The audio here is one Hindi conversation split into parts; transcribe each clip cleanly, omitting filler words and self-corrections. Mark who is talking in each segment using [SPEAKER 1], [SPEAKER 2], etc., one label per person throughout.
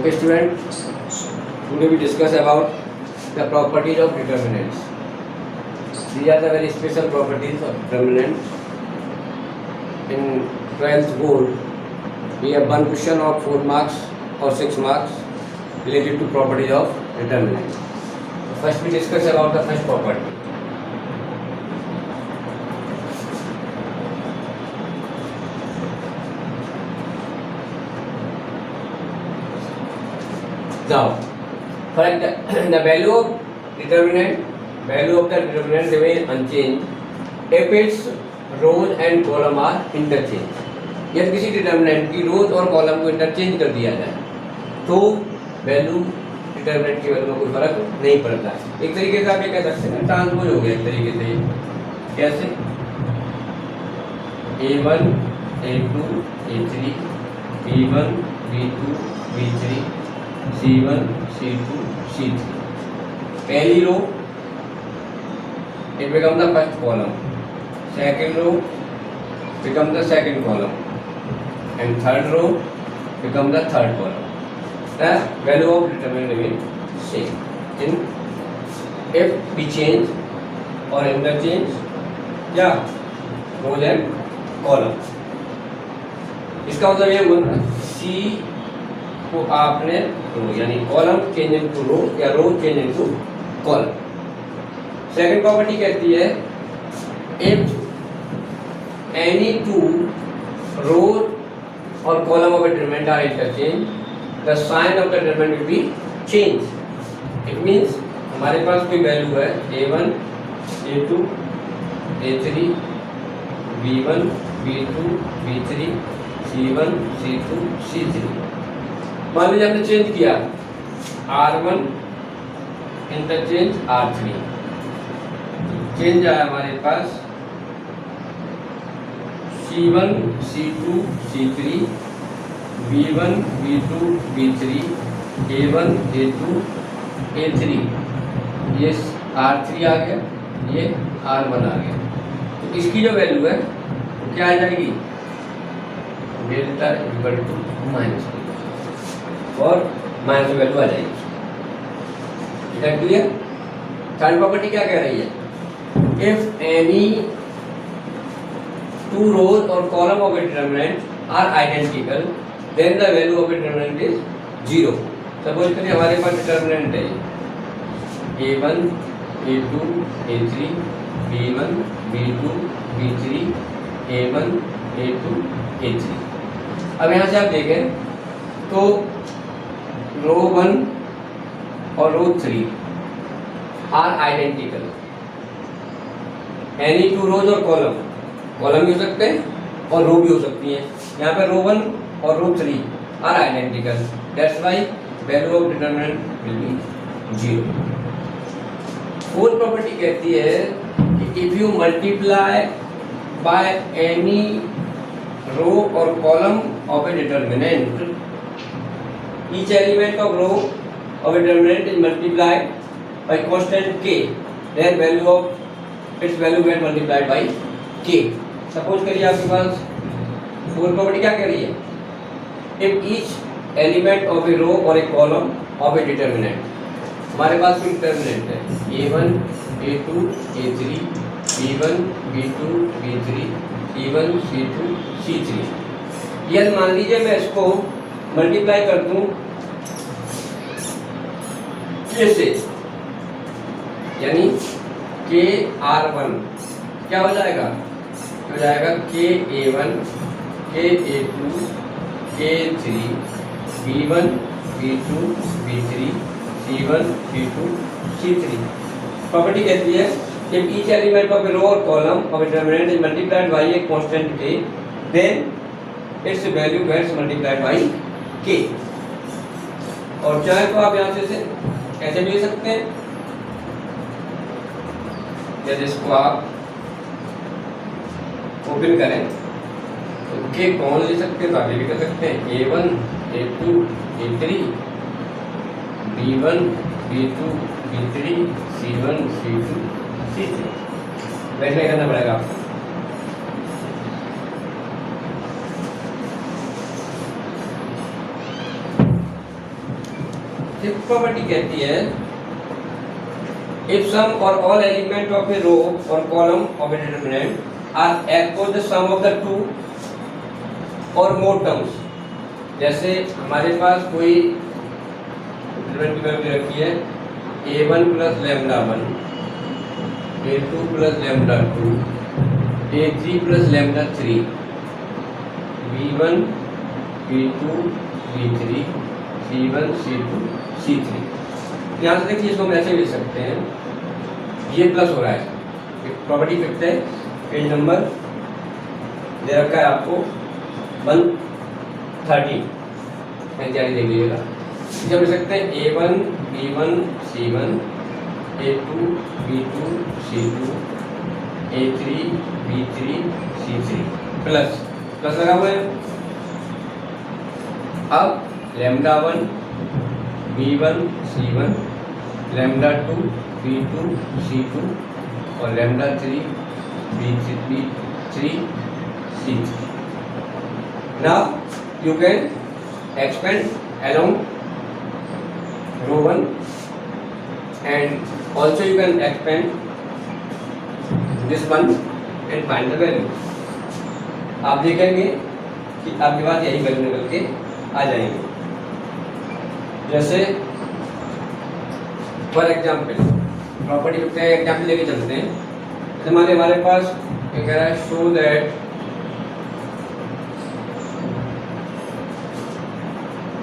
[SPEAKER 1] Okay students, today we discuss about the properties of determinants. These are the very special properties of determinants. In 12th board, we have one question of 4 marks or 6 marks related to properties of determinants. First we discuss about the first property. Now, for the value of the determinant remain unchanged if its rows and column are interchanged. यदि किसी डिटर्मिनेंट की रोज और कॉलम को इंटरचेंज कर दिया जाए तो वैल्यू डिटर्मिनेंट की वैल्यू में कोई फर्क नहीं पड़ता है। एक तरीके से आप ये कह सकते हैं ट्रांसपोज हो गया एक तरीके से। कैसे? A1 A2 A3 B1 B2 B3 C1 C2 C3. पहली रो it become the first column, second row become the second column, and third row become the third column. The value of determinant remain same in if we change or interchange या rows and column. इसका मतलब ये हुआ C को आपने रो यानी कॉलम चेंज इनटू रो या row change into column. Second property कहती है इफ एनी टू रो और column of determinant are interchange the sign of the determinant will be change. It means हमारे पास कोई वैल्यू है A1 A2 A3 B1 B2 B3 C1 C2 C3। मान लीजिए हमने चेंज किया R1 इंटरचेंज R3, चेंज आया हमारे पास C1 C2 C3 B1 B2 B3 A1 A2 A3, ये R3 आ गया, ये R1 आ गया। तो इसकी जो वैल्यू है वो क्या आ जाएगी? डेल्टा इक्वल टू माइनस और माइनस वैल्यू आ जाएगी। ठीक है, क्लियर? थर्ड प्रॉपर्टी क्या कह रही है? इफ एनी टू रोज और column of a determinant are identical then the value of a determinant is zero. Suppose करिए हमारे पास डिटरमिनेंट है A1 A2 A3 B1 B2 B3 A1 A2 A3। अब यहाँ से आप देखें तो रो 1 और row 3 are identical. Any two rows और कॉलम भी हो सकते हैं और रो भी हो सकती हैं। यहाँ पे रो 1 और row 3 are identical, that's why value of determinant will be zero. Fourth property कहती है कि if you multiply by any row और column of a determinant each element of row of a determinant is multiplied by constant k, then value of its value get multiplied by k. Suppose करिए आपके पास फोर्थ प्रॉपर्टी क्या कह रही है? if each element of a row or a column of a determinant, हमारे पास कोई डिटरमिनेंट है A1 A2 A3 B1 B2 B3 C1 C2 C3। यदि मान लीजिए मैं इसको मल्टीप्लाई कर दूं K से, यानी KR1 क्या हो जाएगा? हो जाएगा KA1 KA2 K3 B1 B2 B3 C1 C2 C3। Property कहती है if each element of a row or column of a determinant is multiplied by a constant k, then its value gets multiplied by k। और चाहे तो आप यहाँ से ऐसे भी ले सकते हैं, जैसे इसको आप ओपन करें तो के कौन ले सकते हैं तो आगे भी कर सकते हैं A1 A2 A3 B1 B2 B3 C1 C2 C3। वैसे करना पड़ेगा आपको। फिफ्थ प्रॉपर्टी कहती है इफ सम और all element of a row और column of a determinant are equal the sum of the two और मोर टर्म्स। जैसे हमारे पास कोई डिटरमिनेंट रखी है a1 plus lambda 1, a2 plus lambda 2, a3 plus lambda 3, b1 b2 b3 c1 c2 c3। यहाँ से देखिए इसको हम ऐसे लिख सकते हैं, ये प्लस हो रहा है, प्रॉपर्टी फिफ्थ है, पेज नंबर दे रखा है आपको 113, तैयारी देख लीजिएगा। जब लिख सकते हैं a1 b1 c1 a2 b2 c2 a3 b3 c3 plus plus लगा हुआ है। अब lambda 1 b1 c1 lambda 2 b2 c2 और lambda 3 b3 c3। Now you can expand along row 1 and also you can expand this one and find the value। आप देखेंगे कि आपके पास यही वैल्यू निकल के आ जाएंगे। जैसे फॉर एग्जाम्पल प्रॉपर्टी का एग्जाम्पल लेके चलते हैं। जैसे हमारे पास क्या कह रहा है, show that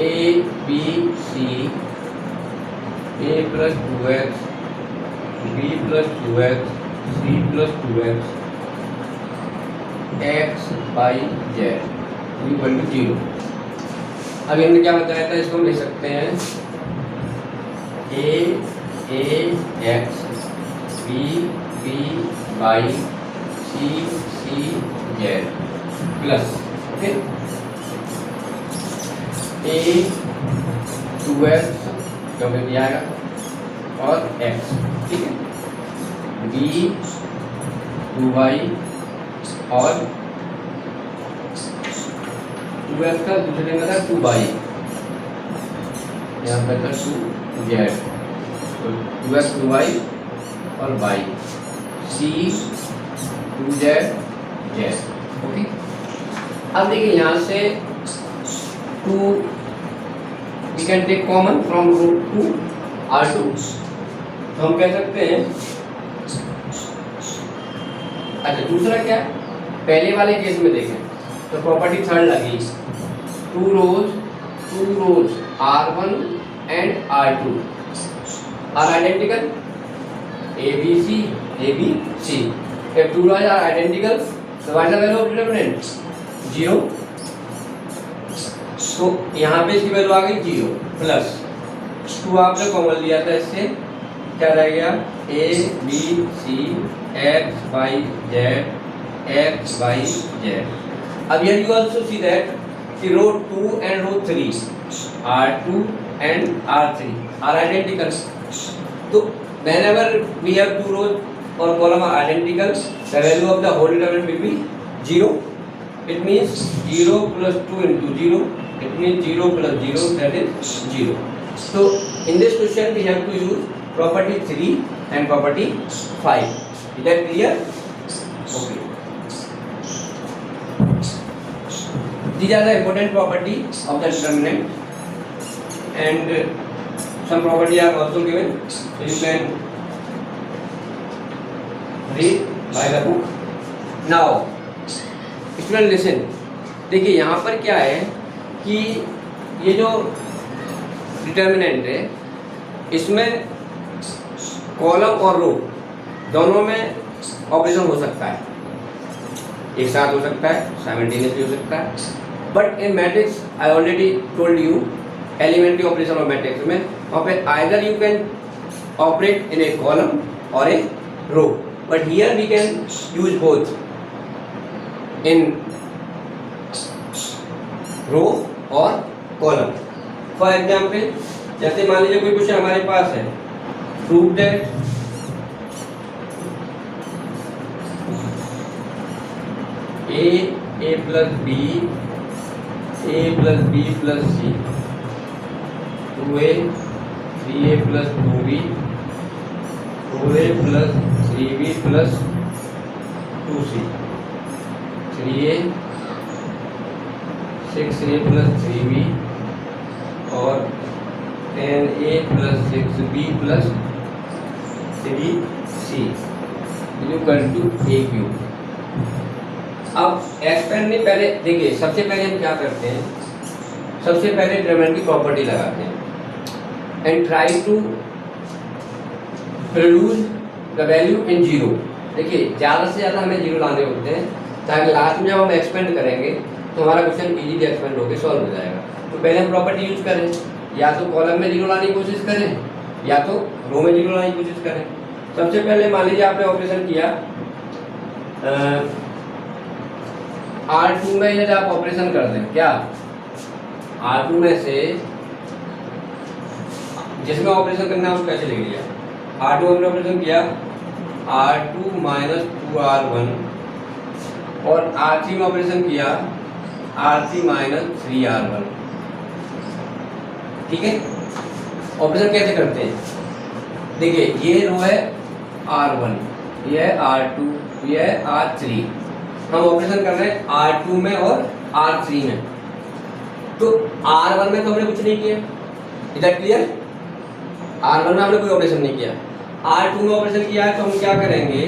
[SPEAKER 1] a b c a plus 2x b plus 2x c plus 2x x y z equal to 0। अब इनमें क्या बताया था, इसको हम लिख सकते हैं a x b b y c c z plus okay a 2x क्योंकि दिया आएगा और x, ठीक है, b 2y और 2x का दूसरे का था 2y, यहाँ पे था 2z, तो 2x 2y और y, c 2z z, okay. अब देखिए यहाँ से 2 we can take common from root 2 r2, तो हम कह सकते हैं। अच्छा दूसरा क्या, पहले वाले केस में देखें तो प्रॉपर्टी थर्ड लगी, two rows r1 and r2 are identical abc if two rows are identical so what is the value of determinant 0। तो यहाँ पे इसकी वैल्यू आ गई 0 प्लस 2 आपने कॉमन लिया था, इससे क्या रह गया a b c x y z। अब here you also see that the row 2 and row 3 r2 and r3 are identical। तो whenever we have two rows or column are identical, the value of the whole determinant will be 0। It means 0 plus 2 into 0, it means 0 plus 0, that is 0। So in this question we have to use property 3 and property 5। Is that clear? Okay। These are the important properties of the determinant and some properties are also given, so you can read by the book। Now student listen, देखिए यहाँ पर क्या है कि ये जो डिटर्मिनेंट है इसमें कॉलम और रो दोनों में ऑपरेशन हो सकता है, एक साथ हो सकता है, साइमल्टेनियसली हो सकता है। But in matrix I already told you elementary operation of matrix में वहाँ पे either you can operate in a column और a row, but here we can use both in row और कॉलम। फॉर एग्जाम्पल जैसे मान लीजिए कोई क्वेश्चन हमारे पास है, prove that a plus b plus c 2a 3a plus 2b 4a plus 3b plus 2c 3a 6a plus 3b और 10a plus 6b plus 3c equal to a cube. अब एक्सपेंड में पहले देखिए, सबसे पहले हम क्या करते हैं, सबसे पहले डिटरमिनेंट की प्रॉपर्टी लगाते हैं and try to produce the value in zero. देखिए ज़्यादा से ज़्यादा हमें जीरो लाने होते हैं ताकि लास्ट में जब हम एक्सपेंड करेंगे तो हमारा क्वेश्चन इजीली एक्सपेंड होकर सॉल्व हो जाएगा। तो पहले हम प्रॉपर्टी यूज करें, या तो कॉलम में जीरो लाने की कोशिश करें या तो रो में जीरो लाने की कोशिश करें। सबसे पहले मान लीजिए आपने ऑपरेशन किया R2 में यदि आप ऑपरेशन कर दें, क्या R2 में से जिसमें ऑपरेशन करना है उसको कैसे लिख लिया, R2 हमने ऑपरेशन किया R2 माइनस 2R1 और R3 में ऑपरेशन किया R3 माइनस 3R1। ठीक है, ऑपरेशन कैसे करते हैं, देखिए ये रो है R1, ये है R2, ये है R3। हम ऑपरेशन कर रहे हैं R2 में और R3 में। तो R1 में तो हमने कुछ नहीं किया, इधर क्लियर, R1 में हमने कोई ऑपरेशन नहीं किया। R2 में ऑपरेशन किया है तो हम क्या करेंगे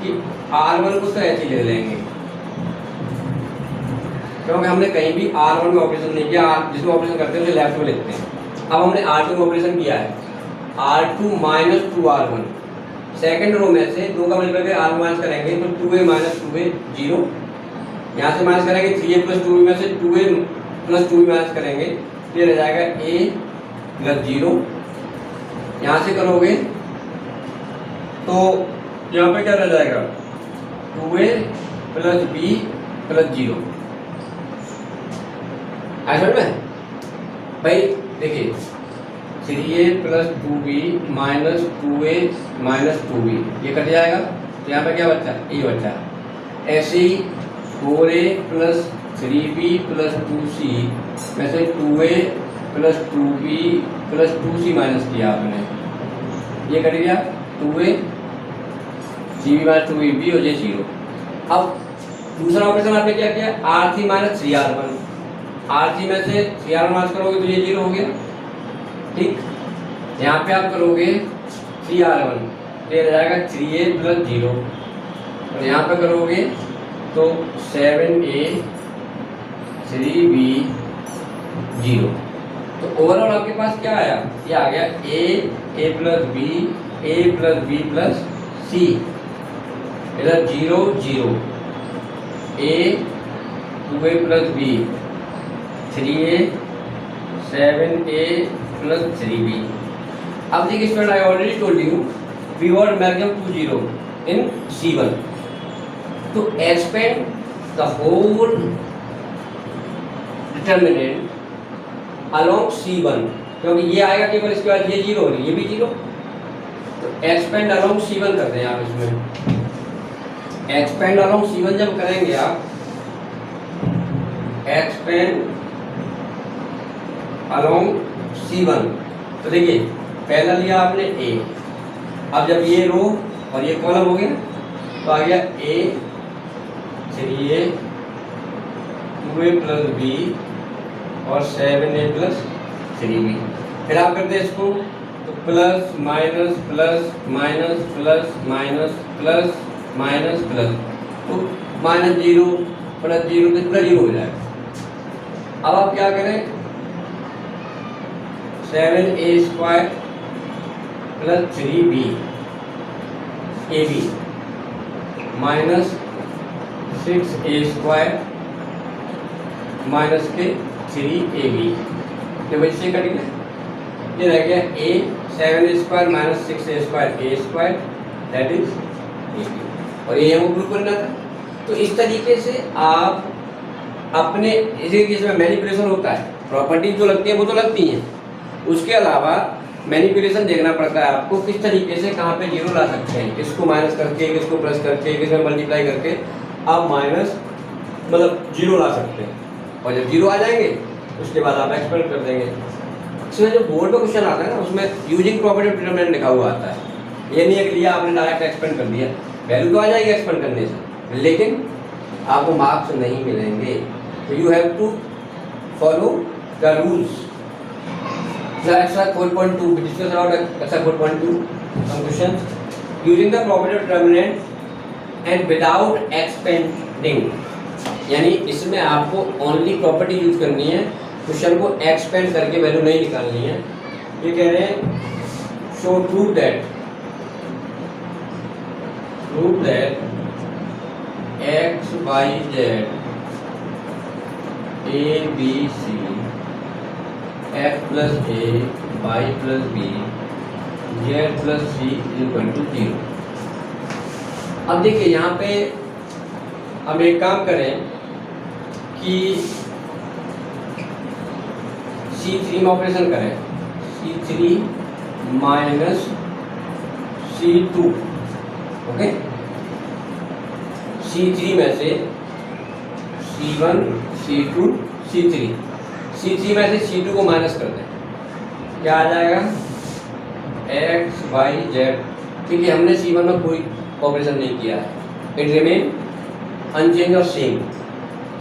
[SPEAKER 1] कि R1 को तो ऐसे ही ले लेंगे, क्योंकि हमने कहीं भी R1 में ऑपरेशन नहीं किया, जिसमें ऑपरेशन करते हैं उसे लेफ्ट में लेते हैं। अब हमने R2 में ऑपरेशन किया है R2 minus 2R1, second row में से 2 का मल्टीप्लाई करके R माइनस करेंगे तो 2a माइनस 2a 0, यहाँ से माइनस करेंगे 3a प्लस 2b में से 2a प्लस 2b माइनस करेंगे, ये रह जाएगा a प्लस 0। यहाँ से करोगे तो यहाँ पे क्या रह जाएगा 2a प्लस b प्लस 0। समझ में भाई, देखिए 3a plus 2b minus 2a minus 2b ये कट जाएगा, तो यहाँ पे क्या बचा, ए बचा। ऐसे ही 4a plus 3b plus 2c में से 2a plus 2b plus 2c minus किया आपने, ये कट गया 2a 3b minus 2b b और ये 0। अब दूसरा ऑपरेशन आपने क्या किया R3 माइनस 3R1, R3 में से 3R1 माइनस करोगे तो ये 0 हो गया। ठीक, यहाँ पे आप करोगे 3R1 तो ये जाएगा 3a प्लस 0 और यहाँ पे करोगे तो 7a 3b 0। तो ओवरऑल आपके पास क्या आया, ये आ गया a plus b plus c, इधर 0 0 a 2a plus b 3a 7a plus 3b। अब देखिए student, I already told you we want maximum 2 0 इन C1 to expand the whole determinant along C1, क्योंकि ये आएगा केवल इसके बाद ये 0 और ये भी 0, तो एक्सपेंड अलोंग C1 करते हैं आप। इसमें एक्सपेंड अलोंग C1 जब करेंगे आप, एक्सपेंड अलोंग C1, तो देखिए पहला लिया आपने A, अब जब ये रो और ये कॉलम हो गया तो आ गया A 3a 2a plus b और 7a प्लस 3b। फिर आप करते हैं इसको तो plus minus plus minus plus minus plus minus plus, तो माइनस 0 प्लस 0 तो पूरा 0 हो जाएगा। अब आप क्या करें 7a square plus 3b ab minus 6a square minus के 3ab, तो बच्चे कट गया, ये रह गया a 7a square minus 6a square a square that is ab, और ये हमको प्रूव करना था। तो इस तरीके से आप अपने इसी केस में मैनिपुलेशन होता है, प्रॉपर्टी जो लगती है वो तो लगती हैं, उसके अलावा मैनिपुलेशन देखना पड़ता है आपको किस तरीके से कहाँ पे 0 ला सकते हैं, किसको माइनस करके किसको प्लस करके किसमें मल्टीप्लाई करके आप माइनस मतलब 0 ला सकते हैं, और जब 0 आ जाएंगे उसके बाद आप एक्सपेंड कर देंगे। इसमें जो बोर्ड पे क्वेश्चन आता है ना उसमें यूजिंग प्रॉपर्टी ऑफ डिटरमिनेंट लिखा हुआ आता है। ये नहीं है कि लिया आपने डायरेक्ट एक्सपेंड कर दिया, वैल्यू तो आ जाएगी एक्सपेंड करने से, लेकिन आपको मार्क्स नहीं मिलेंगे। तो you have to follow the rules. Exercise 4.2 we discuss about exercise 4.2 some questions using the property of determinant and without expanding, यानी इसमें आपको ओनली प्रॉपर्टी यूज करनी है, क्वेश्चन को एक्सपेंड करके वैल्यू नहीं निकालनी है। ये कह रहे हैं show prove that x y z a b c x plus a y plus b z plus c equal to 0। अब देखिए यहाँ पे हम एक काम करें कि C3 में ऑपरेशन करें, C3 minus C2, okay. C3 में से C1 C2 C3, C3 में से C2 को माइनस कर दें, क्या आ जाएगा एक्स वाई जेड। ठीक है, हमने C1 में कोई ऑपरेशन नहीं किया है, इट रिमेन अनचेंज और सेम।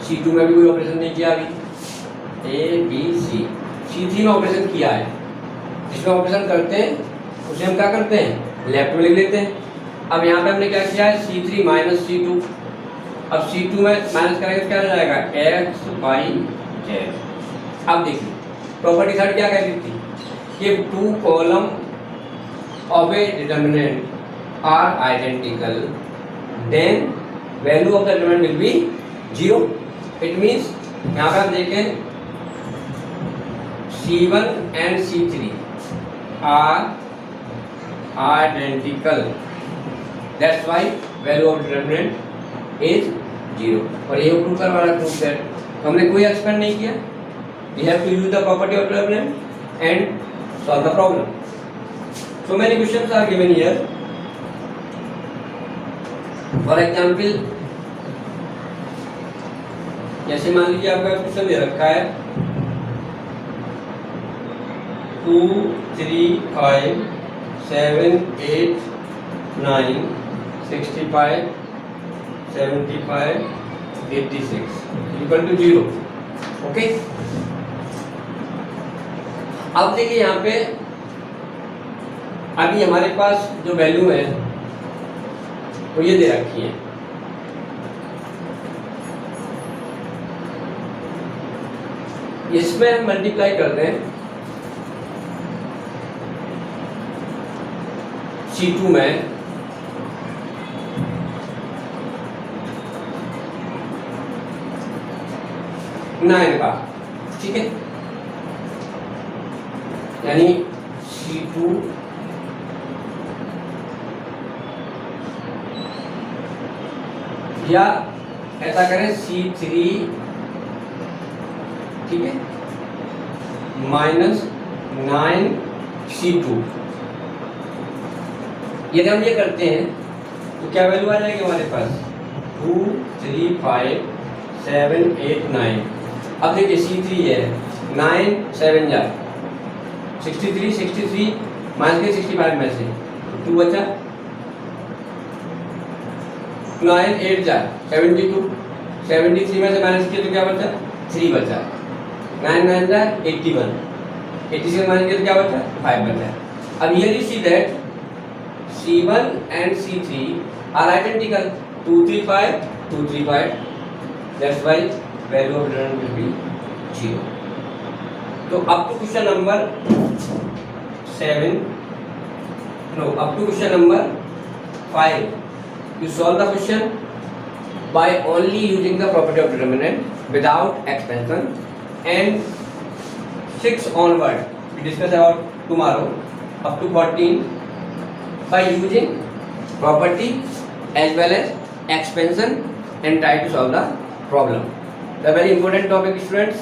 [SPEAKER 1] C2 में भी कोई ऑपरेशन नहीं किया अभी, ए बी सी। C3 में ऑपरेशन किया है, जिसमें ऑपरेशन करते हैं उसे हम क्या करते हैं लेफ्ट में लिख लेते हैं। अब यहाँ पे हमने क्या किया है C3 माइनस C2, अब C2 में माइनस करेंगे तो क्या हो जाएगा एक्स वाई जेड। अब देखिए प्रॉपर्टी थर्ड क्या कहती थी कि two column of a determinant are identical then value of the determinant will be 0। It means यहाँ पर आप देखें C1 and C3 are identical, that's why value of determinant is 0। और ये प्रूव करवा रहा है, प्रूव दैट। तो हमने कोई एक्सपेंड नहीं किया, we have to use the property of determinant and solve the problem. So many questions are given here. For example, जैसे मान लीजिए आपका क्वेश्चन दे रखा है 2 3 5 7 8 9 65 75 86 equal to 0, ओके। अब देखिए यहाँ पे अभी हमारे पास जो वैल्यू है वो ये दे रखी है। इसमें हम मल्टीप्लाई करते हैं C2 में नाइन का, ठीक है, यानी C2 या ऐसा करें C3, ठीक है, माइनस 9 C2। यदि हम ये करते हैं तो क्या वैल्यू आ जाएगी हमारे पास 2 3 5 7 8 9। अब देखिए C3 है 9 7 जा 63 63 माइनस के 65 में से 2 बचा, 9 8 जा 72, 73 में से माइनस किया तो क्या बचा 3 बचा, 9 9 जा 81, 86 माइनस किया तो क्या बचा 5 बचा। अब ये you see that C1 and C3 are identical, 2 3 5 2 3 5, that's why value of determinant will be 0. तो up to question number 7, no, up to question number 5, you solve the question by only using the property of determinant without expansion, and 6 onward we discuss about tomorrow up to 14 by using property as well as expansion and try to solve the problem. The very important topic students,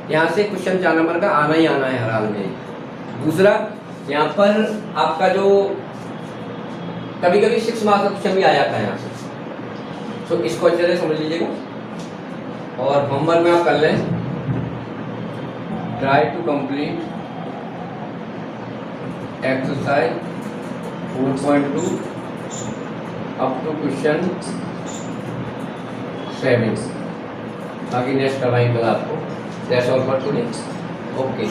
[SPEAKER 1] यहाँ से क्वेश्चन 4 नंबर का आना ही आना है हर हाल में। दूसरा यहाँ पर आपका जो कभी कभी 6 मार्क्स का क्वेश्चन भी आ जाता है यहाँ से, तो इसको अच्छे से समझ लीजिएगा और होमवर्क में आप कर लें। Try to complete exercise 4.2 up to question 7। बाकी नेक्स्ट करवाएंगे आपको। That's all for today. Okay.